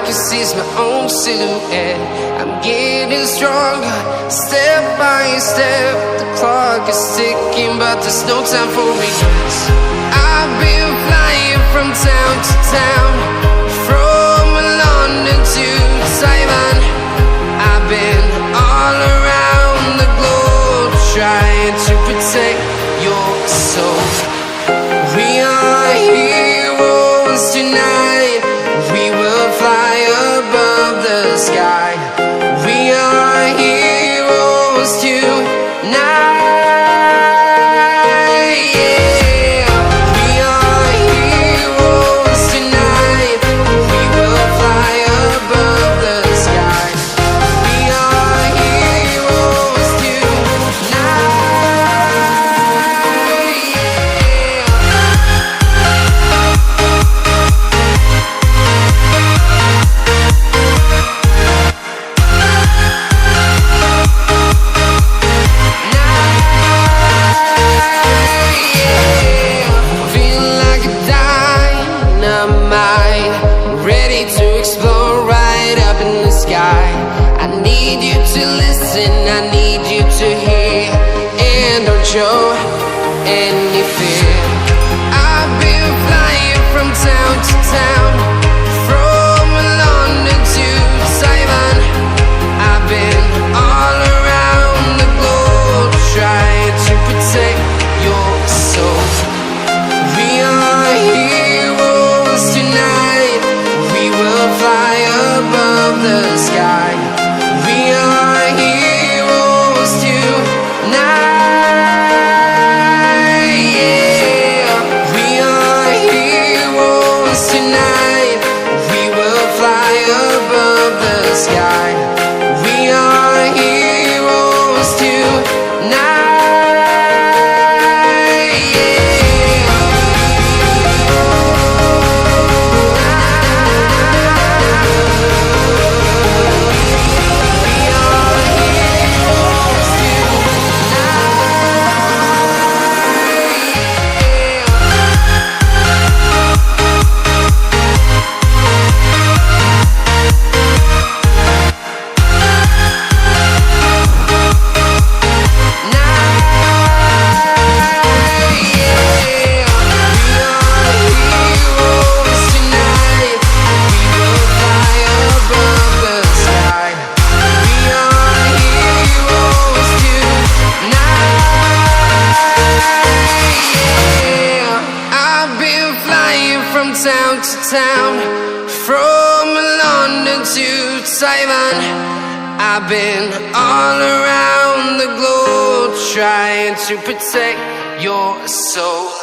can see is my own silhouette. I'm getting stronger, step by step. The clock is ticking, but there's no time for regrets. I've been flying from town to town, from London to Taiwan. I've been all around the globe, trying to protect your soul. We are heroes tonight. We will fly above the sky. We are heroes tonight. Yeah. We are heroes tonight. We will fly above the sky. We are heroes tonight. To explore right up in the sky. I need you to listen, I need you to hear, and don't show any fear. I've been flying from town to town, from London to Taiwan. I've been all around the globe, trying to protect your soul. We are heroes tonight. We will fly above the sky. We are heroes tonight. Yeah. We are heroes tonight. We will fly above the sky. We are heroes tonight. Town to town, from London to Taiwan. I've been all around the globe, trying to protect your soul.